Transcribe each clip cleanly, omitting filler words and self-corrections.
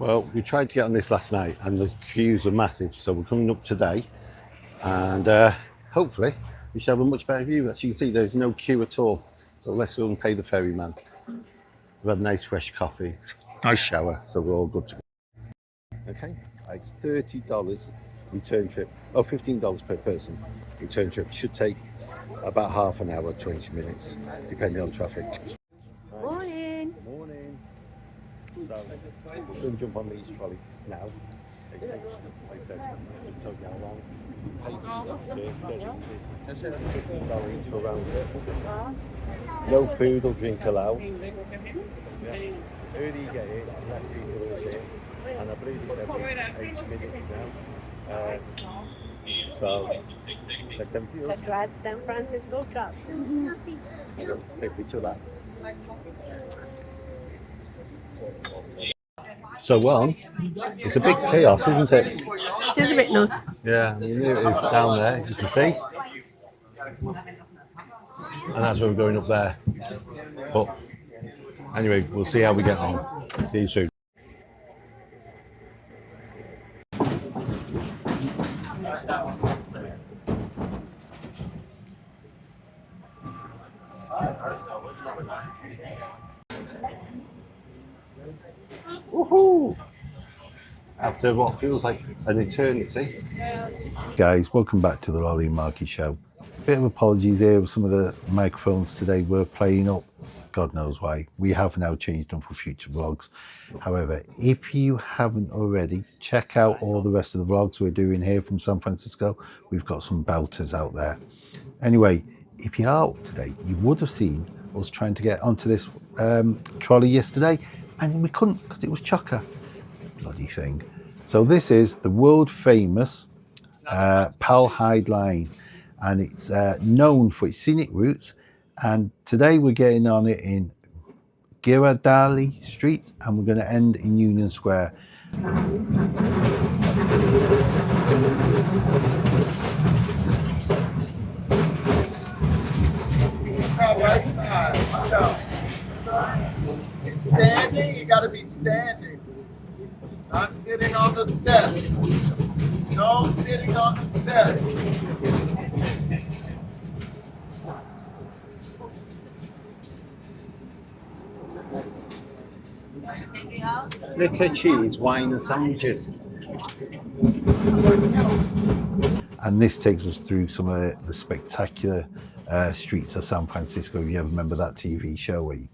Well, we tried to get on this last night and the queues are massive, so we're coming up today and hopefully we should have a much better view. As you can see, there's no queue at all, so let's go and pay the ferryman. We've had a nice fresh coffee, nice shower, so we're all good to go. Okay, it's $30 return trip, oh $15 per person. Return trip should take about half an hour, 20 minutes, depending on traffic. Morning. Good morning. So we're going to jump on these trolleys now. It takes, like I said, it took you how long? $15 each for round trip. No food or drink allowed. Yeah. Early you get here, less people are here. And I believe it's every 8 minutes now. So, let's empty us. That's right, San Francisco truck. So, take a picture of that. So, well, it's a big chaos, isn't it? It is a bit nuts. Yeah, I mean, it is down there, you can see. And that's where we're going up there. But anyway, we'll see how we get on. See you soon. Woohoo! After what feels like an eternity. Guys, welcome back to the Lollie and Markie show. Bit of apologies here, some of the microphones today were playing up. God knows why. We have now changed them for future vlogs. However, if you haven't already, check out all the rest of the vlogs we're doing here from San Francisco. We've got some belters out there. Anyway, if you are up today, you would have seen us trying to get onto this trolley yesterday, and we couldn't because it was chocker. Bloody thing. So this is the world famous Powell Hyde Line, and it's known for its scenic routes. And today we're getting on it in Girardelli Street, and we're going to end in Union Square. Standing, you got to be standing. Not sitting on the steps. No sitting on the steps. Liquor, cheese, wine and sandwiches. And this takes us through some of the spectacular streets of San Francisco, if you ever remember that TV show where you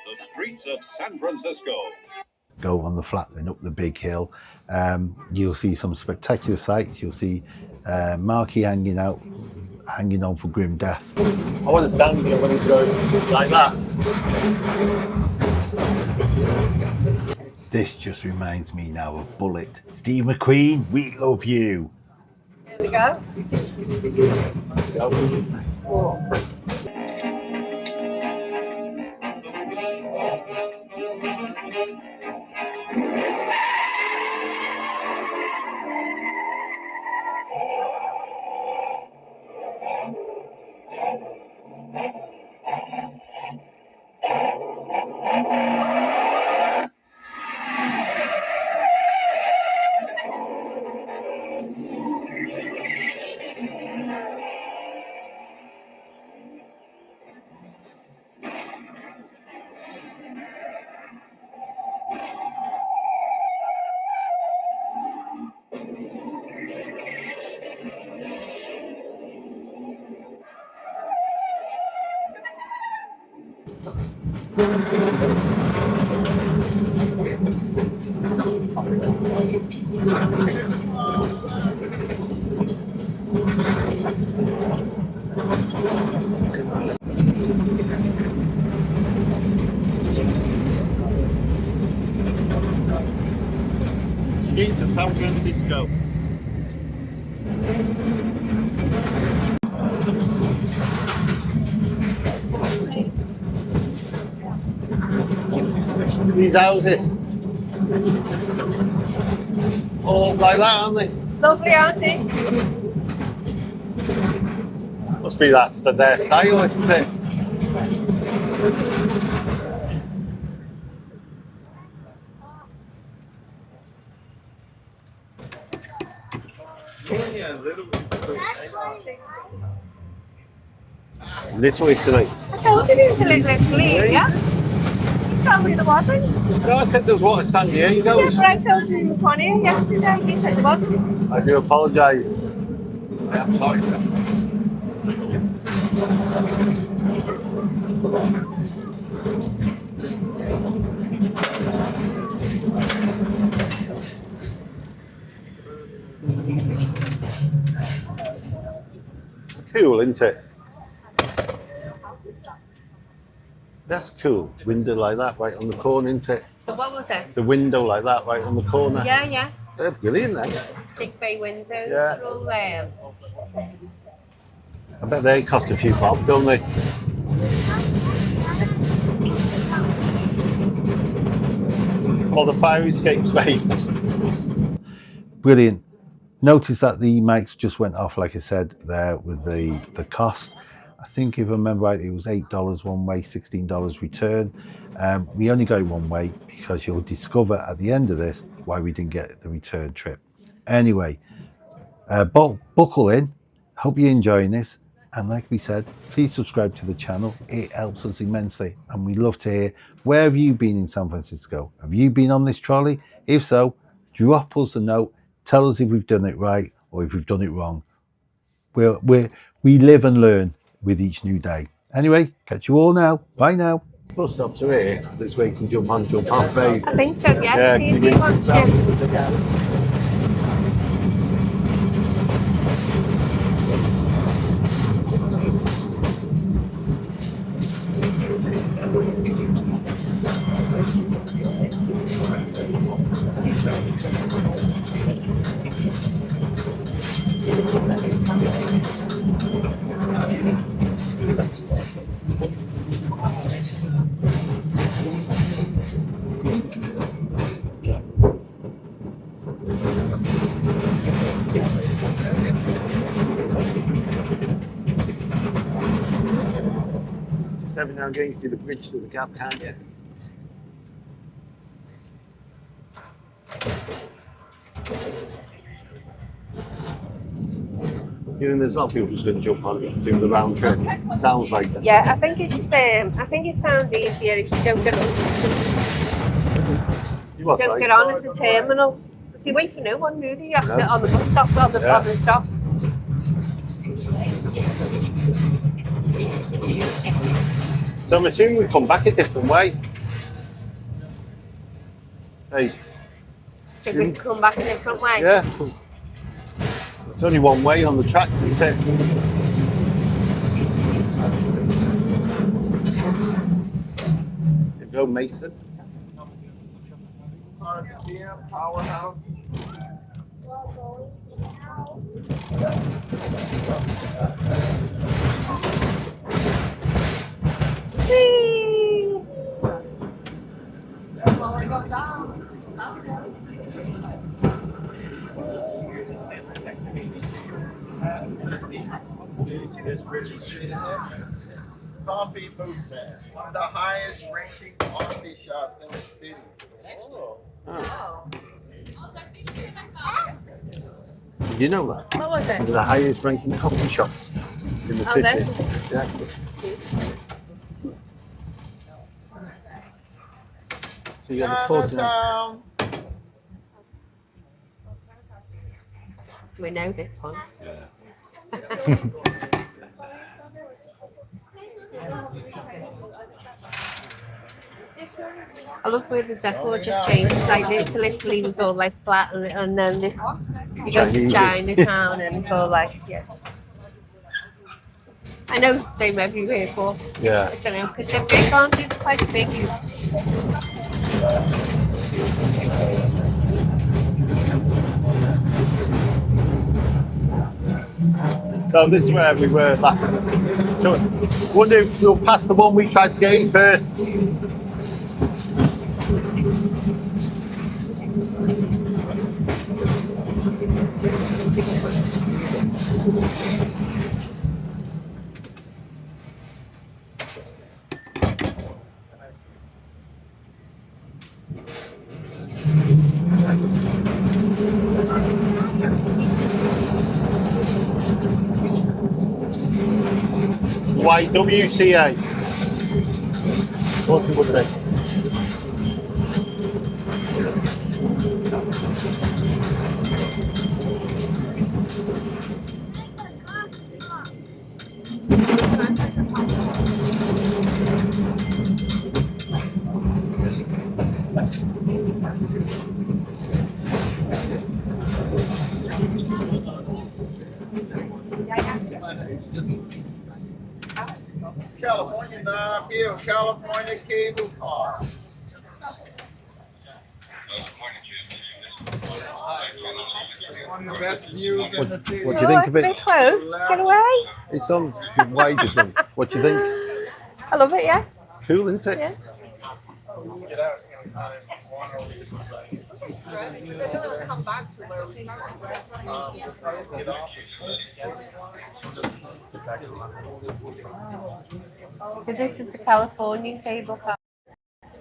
The streets of San Francisco. go on the flat, then up the big hill. You'll see some spectacular sights. You'll see Markie hanging on for grim death. I want to stand here when it's going like that. This just reminds me now of Bullitt. Steve McQueen, we love you. Here we go. Whoa. Streets of San Francisco. These houses. All like that, aren't they? Lovely, aren't they? Must be that's their style, isn't it? Yeah, little Little Italy. I told you there was a little Italy, yeah? You told me there wasn't. No, I said there was one at San Diego. Yeah, but I told you there was one here yesterday. You said there wasn't. I do apologise. I'm sorry. It's cool, isn't it? That's cool. Window like that right on the corner, isn't it? But what was it? The window like that right on the corner. Yeah, yeah. They're brilliant, then. Big bay windows. Yeah. They're all there. I bet they cost a few bob, don't they? Or the fire escape space. Brilliant. Notice that the mics just went off, like I said, there with the cost. I think if I remember right, it was $8 one way, $16 return. We only go one way because you'll discover at the end of this why we didn't get the return trip. Anyway, buckle in. Hope you're enjoying this. And like we said, please subscribe to the channel. It helps us immensely. And we love to hear, where have you been in San Francisco? Have you been on this trolley? If so, drop us a note. Tell us if we've done it right or if we've done it wrong. We live and learn with each new day. Anyway, catch you all now. Bye now. Bus stops are here. This way you can jump on, jump off, babe. I think so, yeah. It's easy once you... Just every now and again you see the bridge through the gap, can't you? You know, there's a lot of people just going to jump on it, do the round trip. Sounds like that. Yeah, I think it sounds easier if you don't get on, don't get on at the terminal. You wait for no one, do you? You have to on the bus stop, on the stop. So I'm assuming we come back a different way. Hey. So we can come back a different way. Yeah. It's only one way on the tracks, isn't it? There you go, Mason. RPM powerhouse. Whee! Coffee movement. One of the highest ranking coffee shops in the city. Oh. Did you know that? What was One of it? the highest ranking coffee shops in the city. then. Yeah. So you got the 49. Chinatown. We know this one. I love the way the decor just changes. Like Little Italy was all like flat, and then this you go to Chinese. Chinatown and it's all like I know it's the same everywhere, but Yeah. I don't know because they're big, aren't they? They're quite big. So this is where we were last. So, wonder if we'll pass the one we tried to get in first. YWCA. What's it would be? California now, here, California Cable Car. It's one of the best views in the city. What do you think of it's a it? bit close. Get away. It's on the widest one. What do you think? I love it, yeah. It's cool, isn't it? Yeah. Get out anytime. They're gonna come back to where we started. Get off. So this is the Californian cable car.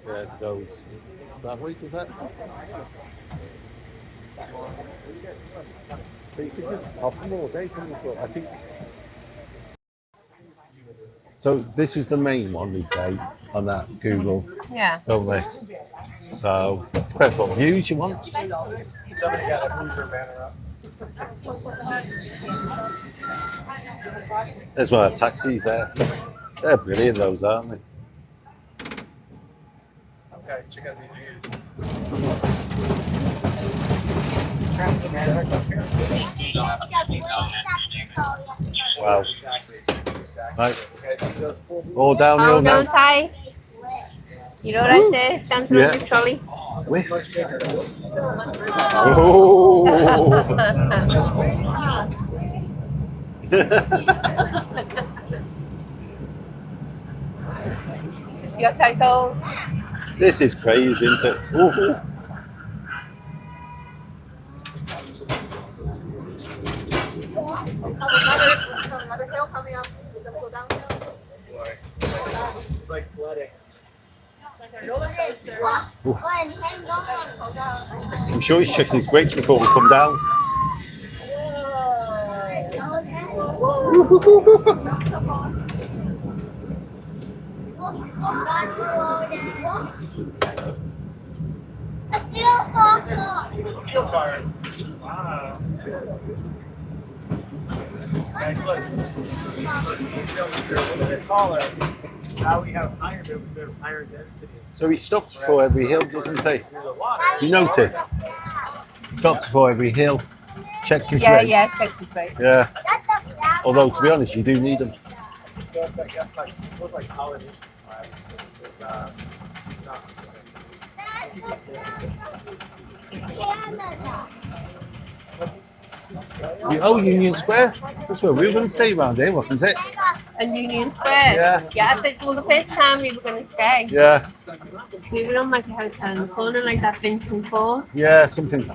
Yeah, it goes that way, does that? So you could just hop them all day, couldn't you? But I think. So this is the main one, they say, on that Google, Yeah. don't they? So depends what views you want. Somebody got a Hoover banner up. There's one of the taxis there. They're brilliant, those, aren't they? Guys, check out these views. Wow. Exactly. Right. Okay, so just All downhill Hold now. on tight. You know right there, stands around Yeah. the trolley. Whiff. much bigger. Oh. You got tight hold. This is crazy, isn't it? Ooh. Another hill coming up. We're gonna go downhill. It's like sledding. Like a roller coaster. I'm sure he's checking his brakes before we come down. Steel car. Wow. Guys, look. They're a little bit taller. Now we have higher density. So he stops before every hill, doesn't he? Through the water. You notice? Stops before every hill. Checks his Yeah, brakes. yeah, check his brakes. Yeah. Although, to be honest, you do need them. That's like college. Oh, Union Square. That's where we were going to stay around here, wasn't it? And Union Square. Yeah. Yeah, I think, well, the first time we were going to stay, Yeah. we were on like a hotel in the corner, like that Vincent Ford. Yeah, something.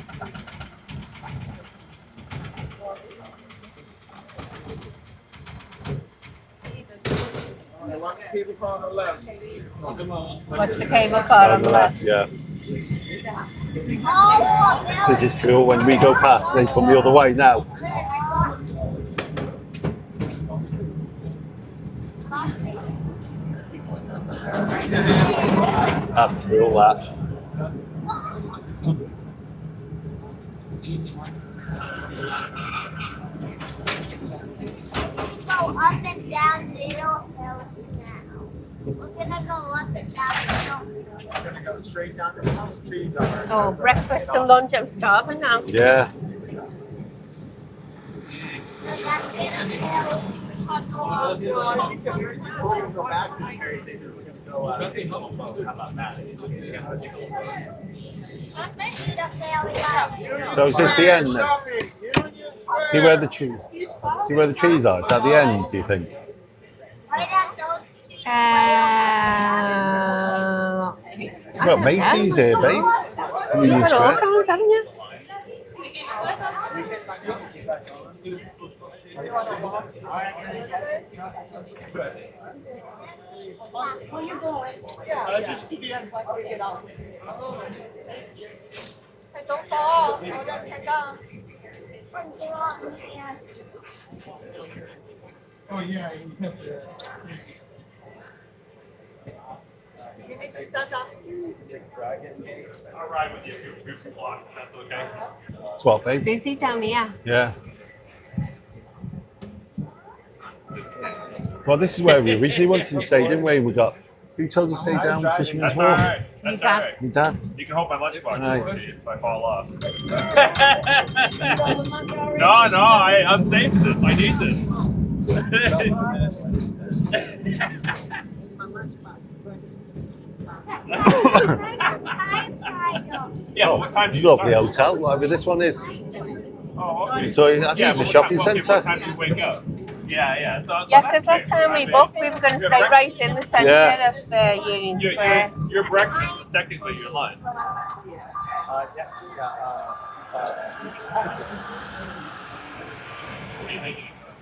And watch the cable car on the left. Watch the cable car on the left. Yeah. This is cool. When we go past, they come the other way now. That's cool, that. Go up and down little hills now. We're gonna go up and down little. We're gonna go straight down to those trees are. Oh, breakfast and lunch, I'm starving now. Yeah. Go back to the area. We're gonna go. How about that? So is this the end then? See where the trees? See where the trees are? Is that the end? Do you think? Well, Macy's here, babe. Union You've got all Square. kinds, haven't you? Just to the end. Let's pick it up. Hey, don't fall. Hold on, hang on. Oh yeah. You need to stand up. I'll ride with you a few blocks. That's okay. It's what, babe? Busy down here. Yeah. Well, this is where we originally wanted to stay, didn't we? We got. Who told us to stay down Fisherman's That's all Wharf? right. That's all right. Your dad. You can hold my lunchbox Right. if I fall off. No, I'm safe with this. I need this. Yeah, Oh, what time do you lovely start? hotel, whatever this one is. Oh, okay. So I think it's a but shopping what time, centre. What time do you wake up? Yeah. So Yeah, that's because last fair. time we booked, we were going to stay right in the centre Yeah. of Union Square. Your breakfast is technically your lunch. What do you think?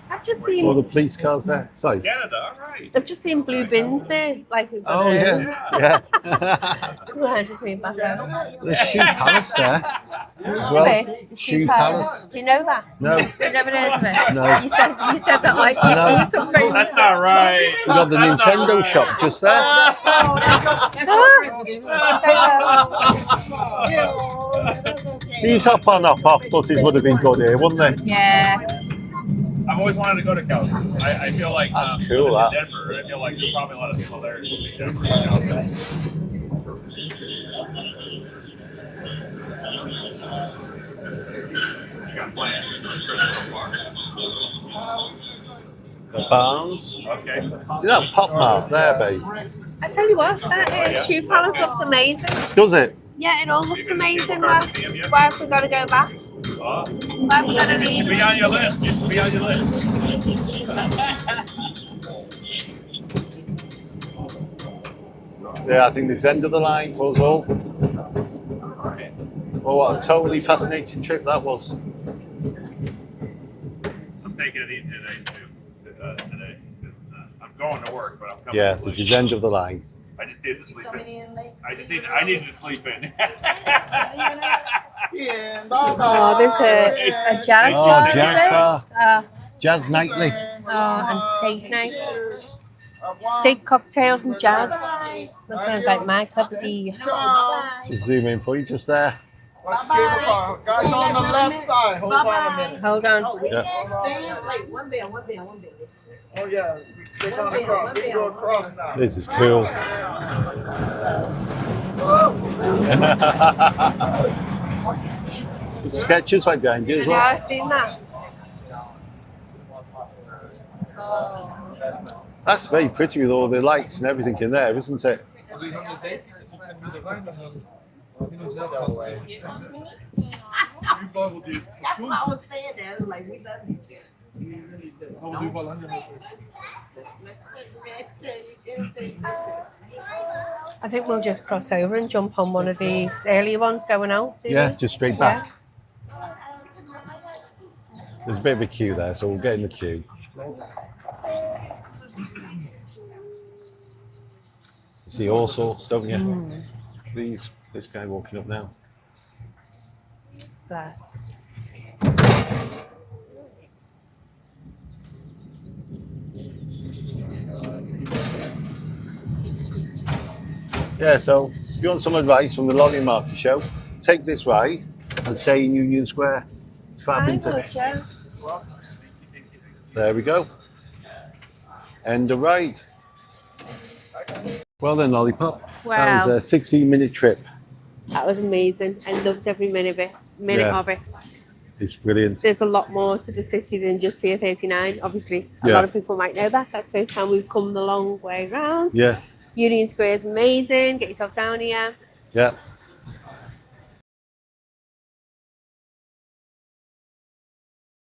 I've just All seen, the police cars there. Sorry. Canada, all right. I've just seen blue bins there. Like we've got Oh yeah, yeah. Reminded me back home. There's Shoe Palace there as well. Anyway, Shoe Palace. Do you know that? No, You've never heard of it? No. You said that like I know. you knew something. That's not right. we got the That's not Nintendo right. shop just there. These hop on, hop off buses would have been good here, wouldn't they? Yeah. I've always wanted to go to California. I feel like That's cool, living that. in Denver. I feel like there's probably a lot of similarities between Denver and California. You got plans so far? The barns. Okay. See that pop mart there, babe? I tell you what, that yeah? Shoe Palace looks amazing. Does it? Yeah, it all looks Even amazing. Cable Why Car Museum, yeah? why have we got to go back? Uh, Why have we got to leave? be on your list. It should be on your list. Yeah, I think this is the end of the line for us all. Alright. Well, what a totally fascinating trip that was. I'm taking it easy today too. Today, 'cause, I'm going to work, but I'm coming. Yeah, late. this is the end of the line. I just needed to sleep in. I needed to sleep in. Yeah, bye-bye. Oh, there's a jazz Oh, bar. jazz is there? bar. Jazz nightly. Oh, and steak nights. Steak cocktails and jazz. That sounds like my cup of tea. Just zoom in for you just there. Watch the cable car. Guys on the left side. Hold on a minute. Hold on. Yeah. Wait, one bill. Oh yeah, they're going across. We can go across now. This is cool. Sketches right behind you as Yeah, well. I've seen that. That's very pretty with all the lights and everything in there, isn't it? That's what I was saying. That like we love you. You really do. I think we'll just cross over and jump on one of these earlier ones going out. do Yeah, we? just straight back. There's a bit of a queue there, so we'll get in the queue. You see all sorts, don't you? This guy walking up now. Bless. Yeah, so if you want some advice from the Lollie and Markie show, take this ride and stay in Union Square. It's fab, Hi, isn't it? Roger. There we go. End of ride. Well then, Lollipop. That Wow. was a 16-minute trip. That was amazing. I loved every minute of it. Yeah. Of it. It's brilliant. There's a lot more to the city than just Pier 39. Obviously, a Yeah. lot of people might know that. That's the first time we've come the long way round. Yeah, Union Square is amazing. Get yourself down here. yeah.